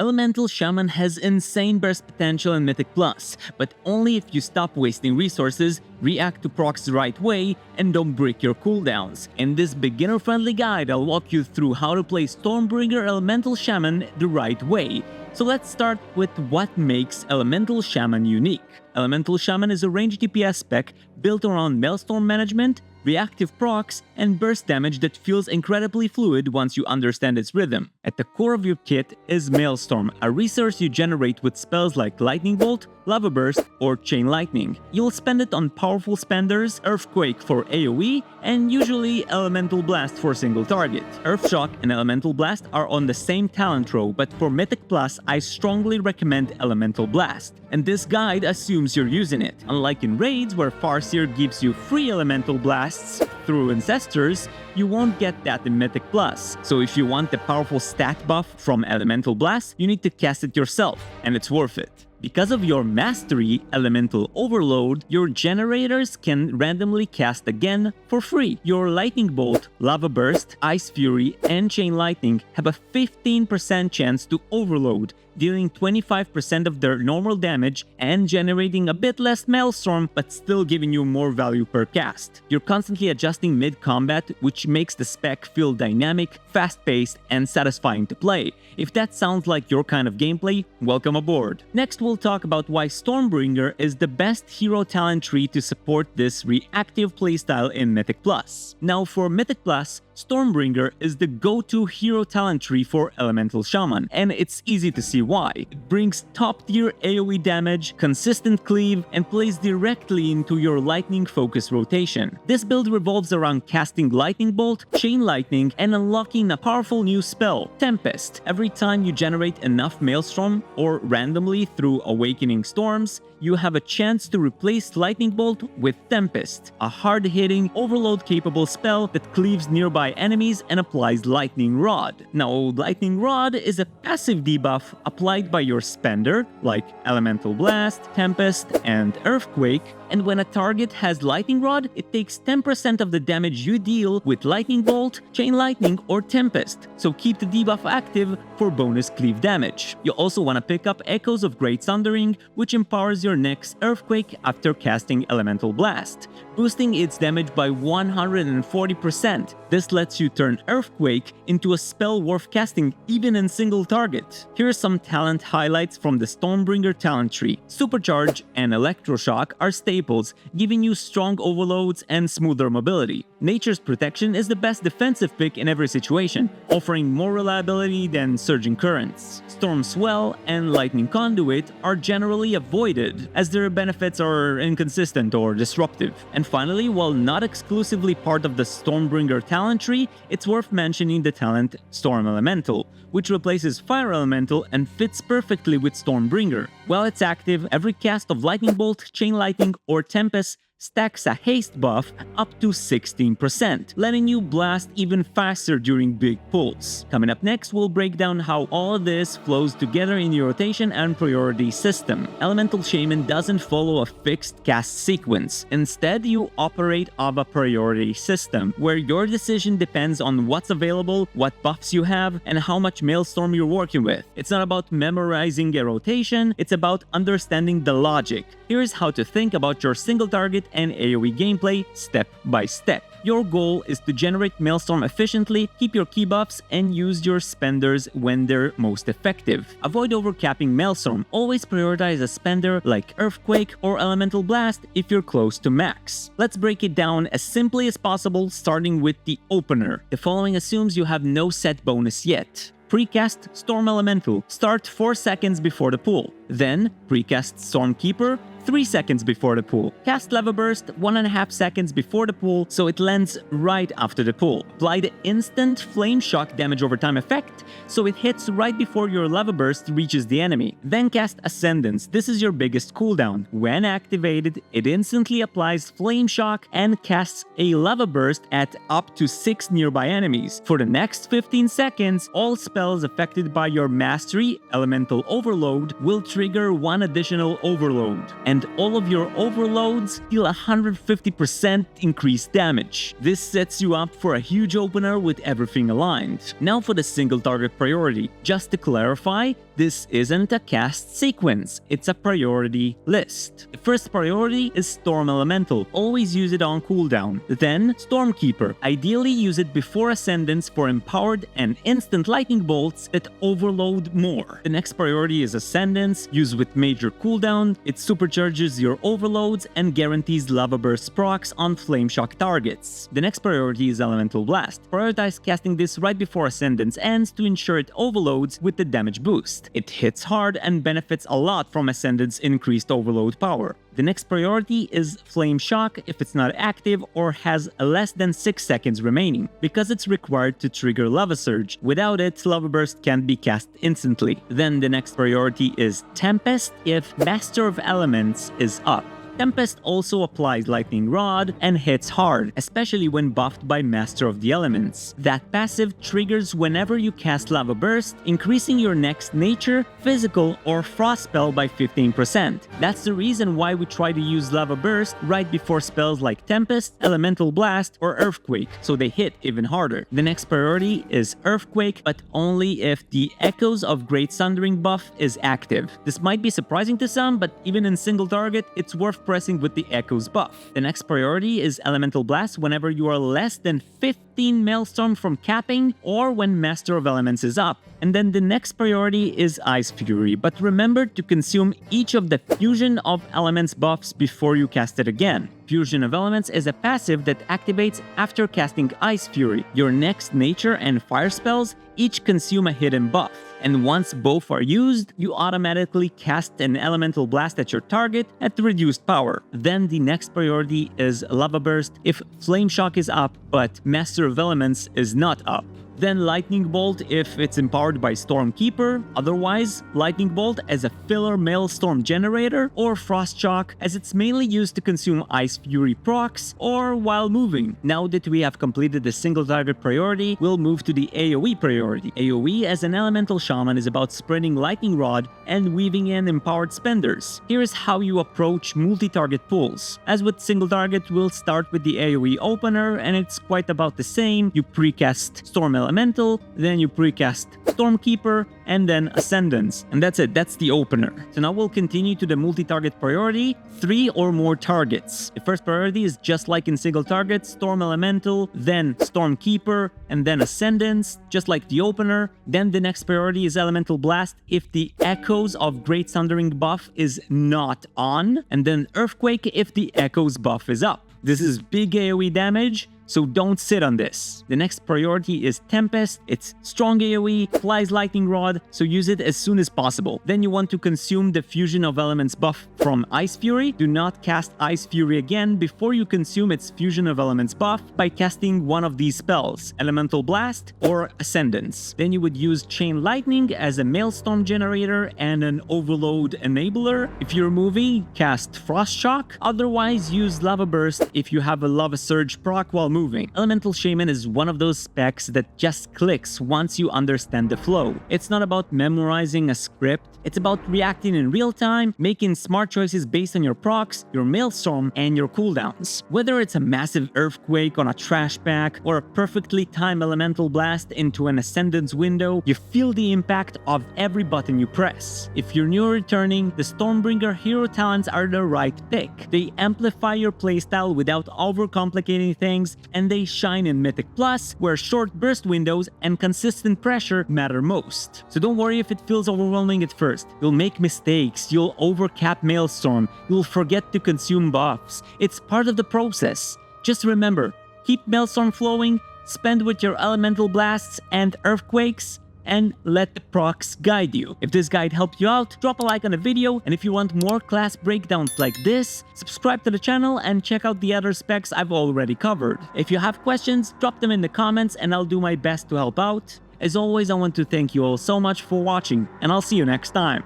Elemental Shaman has insane burst potential in Mythic Plus, but only if you stop wasting resources, react to procs the right way, and don't break your cooldowns. In this beginner-friendly guide, I'll walk you through how to play Stormbringer Elemental Shaman the right way. So let's start with what makes Elemental Shaman unique. Elemental Shaman is a ranged DPS spec built around Maelstrom management, reactive procs, and burst damage that feels incredibly fluid once you understand its rhythm. At the core of your kit is Maelstrom, a resource you generate with spells like Lightning Bolt, Lava Burst, or Chain Lightning. You'll spend it on powerful spenders, Earthquake for AoE, and usually Elemental Blast for single target. Earthshock and Elemental Blast are on the same talent row, but for Mythic Plus, I strongly recommend Elemental Blast. And this guide assumes you're using it. Unlike in raids, where Farseer gives you free Elemental Blasts through Ancestors, you won't get that in Mythic Plus. So if you want the powerful stat buff from Elemental Blast, you need to cast it yourself, and it's worth it. Because of your mastery, Elemental Overload, your generators can randomly cast again for free. Your Lightning Bolt, Lava Burst, Icefury, and Chain Lightning have a 15% chance to overload, dealing 25% of their normal damage and generating a bit less Maelstrom, but still giving you more value per cast. You're constantly adjusting mid-combat, which makes the spec feel dynamic, fast-paced, and satisfying to play. If that sounds like your kind of gameplay, welcome aboard. Next, we'll talk about why Stormbringer is the best hero talent tree to support this reactive playstyle in Mythic Plus. Now, for Mythic Plus, Stormbringer is the go-to hero talent tree for Elemental Shaman, and it's easy to see why. It brings top-tier AoE damage, consistent cleave, and plays directly into your lightning focus rotation. This build revolves around casting Lightning Bolt, Chain Lightning, and unlocking a powerful new spell, Tempest. Every time you generate enough Maelstrom, or randomly through Awakening Storms, you have a chance to replace Lightning Bolt with Tempest, a hard-hitting, overload-capable spell that cleaves nearby enemies and applies Lightning Rod. Now, Lightning Rod is a passive debuff applied by your spender, like Elemental Blast, Tempest, and Earthquake, and when a target has Lightning Rod, it takes 10% of the damage you deal with Lightning Bolt, Chain Lightning, or Tempest, so keep the debuff active for bonus cleave damage. You also want to pick up Echoes of Great Sundering, which empowers your next Earthquake after casting Elemental Blast, boosting its damage by 140%. This lets you turn Earthquake into a spell worth casting even in single target. Here are some talent highlights from the Stormbringer Talent Tree. Supercharge and Electroshock are staples, giving you strong overloads and smoother mobility. Nature's Protection is the best defensive pick in every situation, offering more reliability than Surging Currents. Storm Swell and Lightning Conduit are generally avoided, as their benefits are inconsistent or disruptive. And finally, while not exclusively part of the Stormbringer Talent Tree, it's worth mentioning the talent Storm Elemental, which replaces Fire Elemental and fits perfectly with Stormbringer. While it's active, every cast of Lightning Bolt, Chain Lightning, or Tempest stacks a haste buff up to 16%, letting you blast even faster during big pulls. Coming up next, we'll break down how all of this flows together in your rotation and priority system. Elemental Shaman doesn't follow a fixed cast sequence. Instead, you operate off a priority system, where your decision depends on what's available, what buffs you have, and how much Maelstrom you're working with. It's not about memorizing a rotation, it's about understanding the logic. Here's how to think about your single target and AoE gameplay step by step. Your goal is to generate Maelstrom efficiently, keep your key buffs, and use your spenders when they're most effective. Avoid overcapping Maelstrom. Always prioritize a spender like Earthquake or Elemental Blast if you're close to max. Let's break it down as simply as possible, starting with the opener. The following assumes you have no set bonus yet. Precast Storm Elemental. Start 4 seconds before the pull. Then, precast Stormkeeper 3 seconds before the pull. Cast Lava Burst 1.5 seconds before the pull, so it lands right after the pull. Apply the instant Flame Shock damage over time effect, so it hits right before your Lava Burst reaches the enemy. Then cast Ascendance. This is your biggest cooldown. When activated, it instantly applies Flame Shock and casts a Lava Burst at up to 6 nearby enemies. For the next 15 seconds, all spells affected by your mastery, Elemental Overload, will trigger 1 additional overload. And all of your overloads deal 150% increased damage. This sets you up for a huge opener with everything aligned. Now for the single target priority. Just to clarify, This isn't a cast sequence, it's a priority list. The first priority is Storm Elemental, always use it on cooldown. Then Stormkeeper, ideally use it before Ascendance for empowered and instant lightning bolts that overload more. The next priority is Ascendance, use with major cooldown, it supercharges your overloads and guarantees lava burst procs on flame shock targets. The next priority is Elemental Blast, prioritize casting this right before Ascendance ends to ensure it overloads with the damage boost. It hits hard and benefits a lot from Ascendant's increased overload power. The next priority is Flame Shock if it's not active or has less than 6 seconds remaining, because it's required to trigger Lava Surge. Without it, Lava Burst can't be cast instantly. Then the next priority is Tempest if Master of Elements is up. Tempest also applies Lightning Rod and hits hard, especially when buffed by Master of the Elements. That passive triggers whenever you cast Lava Burst, increasing your next Nature, Physical, or Frost spell by 15%. That's the reason why we try to use Lava Burst right before spells like Tempest, Elemental Blast, or Earthquake, so they hit even harder. The next priority is Earthquake, but only if the Echoes of Great Sundering buff is active. This might be surprising to some, but even in single target, it's worth pressing with the Echoes buff. The next priority is Elemental Blast whenever you are less than 15 Maelstrom from capping or when Master of Elements is up. And then the next priority is Icefury, but remember to consume each of the Fusion of Elements buffs before you cast it again. Fusion of Elements is a passive that activates after casting Icefury. Your next Nature and Fire spells each consume a hidden buff, and once both are used, you automatically cast an Elemental Blast at your target at reduced power. Then the next priority is Lava Burst if Flame Shock is up, but Master of Elements is not up. Then Lightning Bolt if it's empowered by Stormkeeper, otherwise Lightning Bolt as a filler Maelstrom generator, or Frost Shock as it's mainly used to consume Icefury procs or while moving. Now that we have completed the single target priority, we'll move to the AoE priority. AoE as an Elemental Shaman is about spreading Lightning Rod and weaving in empowered spenders. Here is how you approach multi-target pulls. As with single target, we'll start with the AoE opener, and it's quite about the same. You precast Storm Elemental, then you precast Stormkeeper, and then Ascendance. And that's it, that's the opener. So now we'll continue to the multi-target priority, 3 or more targets. The first priority is just like in single target, Storm Elemental, then Stormkeeper, and then Ascendance, just like the opener. Then the next priority is Elemental Blast if the Echoes of Great Sundering buff is not on, and then Earthquake if the Echoes buff is up. This is big AoE damage, so don't sit on this. The next priority is Tempest. It's strong AoE, flies Lightning Rod, so use it as soon as possible. Then you want to consume the Fusion of Elements buff from Icefury. Do not cast Icefury again before you consume its Fusion of Elements buff by casting one of these spells, Elemental Blast or Ascendance. Then you would use Chain Lightning as a Maelstrom generator and an Overload enabler. If you're moving, cast Frost Shock. Otherwise, use Lava Burst if you have a Lava Surge proc while moving. Elemental Shaman is one of those specs that just clicks once you understand the flow. It's not about memorizing a script, it's about reacting in real time, making smart choices based on your procs, your Maelstrom, and your cooldowns. Whether it's a massive Earthquake on a trash pack or a perfectly timed Elemental Blast into an Ascendance window, you feel the impact of every button you press. If you're new or returning, the Stormbringer Hero Talents are the right pick. They amplify your playstyle without overcomplicating things, and they shine in Mythic Plus, where short burst windows and consistent pressure matter most. So don't worry if it feels overwhelming at first. You'll make mistakes, you'll overcap Maelstrom, you'll forget to consume buffs. It's part of the process. Just remember, keep Maelstrom flowing, spend with your Elemental Blasts and Earthquakes, and let the procs guide you. If this guide helped you out, drop a like on the video, and if you want more class breakdowns like this, subscribe to the channel and check out the other specs I've already covered. If you have questions, drop them in the comments and I'll do my best to help out. As always, I want to thank you all so much for watching, and I'll see you next time.